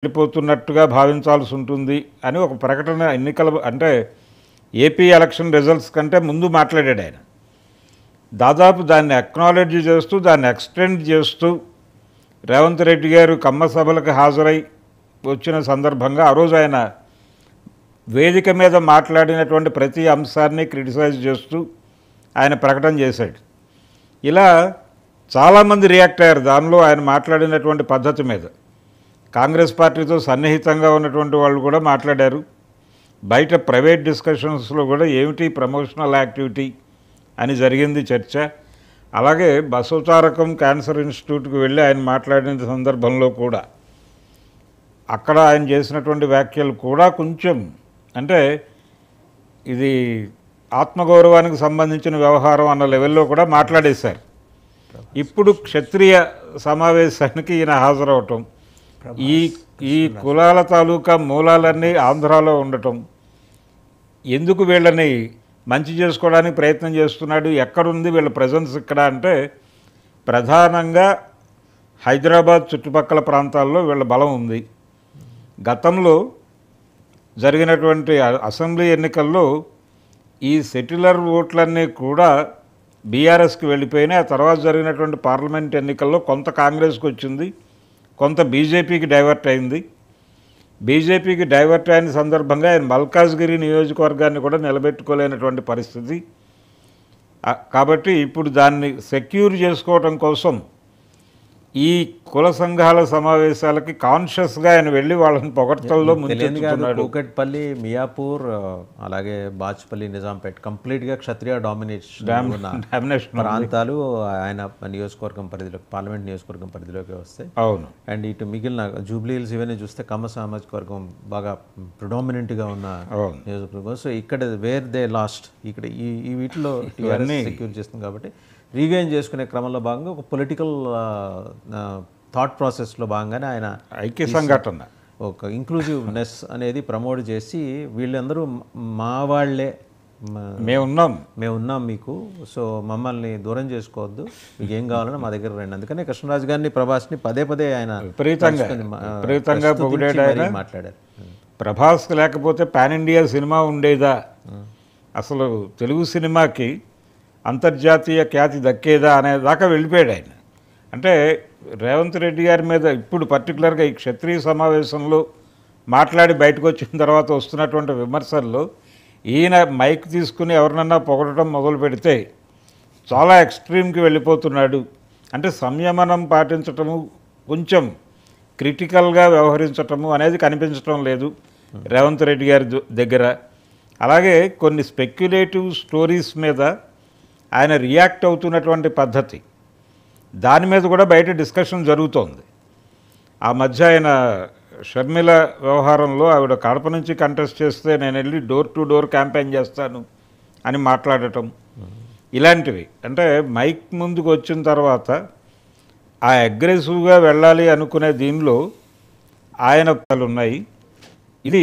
వెళ్ళిపోతున్నట్టుగా భావించాల్సి ఉంటుంది అని ఒక ప్రకటన అంటే ఏపీ ఎలక్షన్ రిజల్ట్స్ కంటే ముందు మాట్లాడాడు ఆయన. దాదాపు దాన్ని అక్నాలెడ్జ్ చేస్తూ దాన్ని ఎక్స్టెండ్ చేస్తూ రేవంత్ రెడ్డి గారు కమ్మ సభలకు హాజరై వచ్చిన సందర్భంగా ఆ రోజు ఆయన వేదిక మీద మాట్లాడినటువంటి ప్రతి అంశాన్ని క్రిటిసైజ్ చేస్తూ ఆయన ప్రకటన చేశాడు. ఇలా చాలామంది రియాక్ట్ అయ్యారు దానిలో ఆయన మాట్లాడినటువంటి పద్ధతి మీద. కాంగ్రెస్ పార్టీతో సన్నిహితంగా ఉన్నటువంటి వాళ్ళు కూడా మాట్లాడారు. బయట ప్రైవేట్ డిస్కషన్స్లో కూడా ఏమిటి ప్రమోషనల్ యాక్టివిటీ అని జరిగింది చర్చ. అలాగే బసవతారకం క్యాన్సర్ ఇన్స్టిట్యూట్కి వెళ్ళి ఆయన మాట్లాడిన సందర్భంలో కూడా అక్కడ ఆయన చేసినటువంటి వ్యాఖ్యలు కూడా కొంచెం అంటే ఇది ఆత్మగౌరవానికి సంబంధించిన వ్యవహారం అన్న లెవెల్లో కూడా మాట్లాడేశారు. ఇప్పుడు క్షత్రియ సమావేశానికి ఈయన హాజరవటం, ఈ కులాల తాలూకా మూలాలన్నీ ఆంధ్రాలో ఉండటం, ఎందుకు వీళ్ళని మంచి చేసుకోవడానికి ప్రయత్నం చేస్తున్నాడు, ఎక్కడుంది వీళ్ళ ప్రజెన్స్ ఇక్కడ అంటే ప్రధానంగా హైదరాబాద్ చుట్టుపక్కల ప్రాంతాల్లో వీళ్ళ బలం ఉంది. గతంలో జరిగినటువంటి అసెంబ్లీ ఎన్నికల్లో ఈ సెటిలర్ ఓట్లన్నీ కూడా బీఆర్ఎస్కి వెళ్ళిపోయినాయి. ఆ తర్వాత జరిగినటువంటి పార్లమెంట్ ఎన్నికల్లో కొంత కాంగ్రెస్కి వచ్చింది, కొంత బీజేపీకి డైవర్ట్ అయింది. బీజేపీకి డైవర్ట్ అయిన సందర్భంగా ఆయన మల్కాజ్గిరి నియోజకవర్గాన్ని కూడా నిలబెట్టుకోలేనటువంటి పరిస్థితి. కాబట్టి ఇప్పుడు దాన్ని సెక్యూర్ చేసుకోవటం కోసం ఈ కుల సంఘాల సమావేశాలకి కాన్షియస్గా ఆయన వెళ్ళి వాళ్ళని పొగడ్తల్లో ముంచెత్తుతున్నాడు. కూకట్పల్లి, మియాపూర్, అలాగే బాచ్పల్లి, నిజాంపేట్ కంప్లీట్గా క్షత్రియ డామినేషన్ ప్రాంతాలు ఆయన నియోజకవర్గం పరిధిలోకి, పార్లమెంట్ నియోజకవర్గం పరిధిలోకి వస్తాయి. అవును. అండ్ ఇటు మిగిలిన జూబ్లీహిల్స్ ఇవన్నీ చూస్తే కమ్మ సామాజిక వర్గం బాగా ప్రిడామినెంట్గా ఉన్న నియోజకవర్గం. సో ఇక్కడ వేర్ దే లాస్ట్, ఇక్కడ ఈ వీటిలో సెక్యూర్ చేస్తుంది కాబట్టి రీగైన్ చేసుకునే క్రమంలో భాగంగా ఒక పొలిటికల్ థాట్ ప్రాసెస్లో భాగంగానే ఆయన ఐక్య సంఘటన, ఒక ఇంక్లూజివ్నెస్ అనేది ప్రమోట్ చేసి వీళ్ళందరూ మా వాళ్ళే, మేమున్నాం మీకు, సో మమ్మల్ని దూరం చేసుకోవద్దు, మీకు ఏం కావాలన్నా మా దగ్గర రండి. అందుకని కృష్ణరాజు గారిని, ప్రభాస్ని పదే పదే ఆయన విపరీతంగా మాట్లాడారు. ప్రభాస్కి లేకపోతే పాన్ ఇండియా సినిమా ఉండేదా, అసలు తెలుగు సినిమాకి అంతర్జాతీయ ఖ్యాతి దక్కేదా అనేదాకా వెళ్ళిపోయాడు ఆయన. అంటే రేవంత్ రెడ్డి గారి మీద ఇప్పుడు పర్టికులర్గా ఈ క్షత్రియ సమావేశంలో మాట్లాడి బయటకు వచ్చిన తర్వాత వస్తున్నటువంటి విమర్శల్లో ఈయన మైక్ తీసుకుని ఎవరినన్నా పొగడటం మొదలు పెడితే చాలా ఎక్స్ట్రీమ్కి వెళ్ళిపోతున్నాడు. అంటే సంయమనం పాటించటము, కొంచెం క్రిటికల్గా వ్యవహరించటము అనేది కనిపించటం లేదు రేవంత్ రెడ్డి గారి దగ్గర. అలాగే కొన్ని స్పెక్యులేటివ్ స్టోరీస్ మీద ఆయన రియాక్ట్ అవుతున్నటువంటి పద్ధతి, దాని మీద కూడా బయట డిస్కషన్ జరుగుతోంది. ఆ మధ్య ఆయన షర్మిల వ్యవహారంలో ఆవిడ కడప నుంచి కంటెస్ట్ చేస్తే నేను వెళ్ళి డోర్ టు డోర్ క్యాంపెయిన్ చేస్తాను అని మాట్లాడటం, ఇలాంటివి. అంటే మైక్ ముందుకు వచ్చిన తర్వాత ఆ అగ్రెసివ్గా వెళ్ళాలి అనుకునే దీనిలో ఆయన ఉన్నాయి. ఇది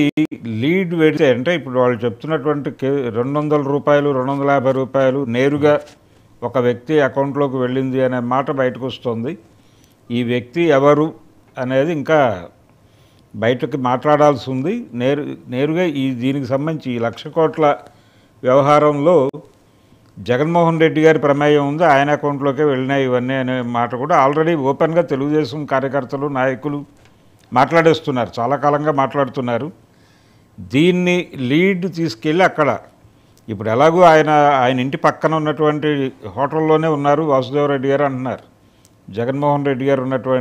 లీడ్ పెడితే అంటే ఇప్పుడు వాళ్ళు చెప్తున్నటువంటి 200 రూపాయలు 250 రూపాయలు నేరుగా ఒక వ్యక్తి అకౌంట్లోకి వెళ్ళింది అనే మాట బయటకు వస్తుంది. ఈ వ్యక్తి ఎవరు అనేది ఇంకా బయటకు మాట్లాడాల్సి ఉంది. నేరుగా దీనికి సంబంధించి ఈ 1,00,000 కోట్ల వ్యవహారంలో జగన్మోహన్ రెడ్డి గారి ప్రమేయం ఉంది, ఆయన అకౌంట్లోకే వెళ్ళినాయి ఇవన్నీ అనే మాట కూడా ఆల్రెడీ ఓపెన్గా తెలుగుదేశం కార్యకర్తలు, నాయకులు మాట్లాడేస్తున్నారు, చాలా కాలంగా మాట్లాడుతున్నారు. దీన్ని లీడ్ తీసుకెళ్ళి అక్కడ ఇప్పుడు ఎలాగూ ఆయన ఇంటి పక్కన ఉన్నటువంటి హోటల్లోనే ఉన్నారు వాసుదేవరెడ్డి గారు అంటున్నారు, జగన్మోహన్ రెడ్డి గారు ఉన్నటువంటి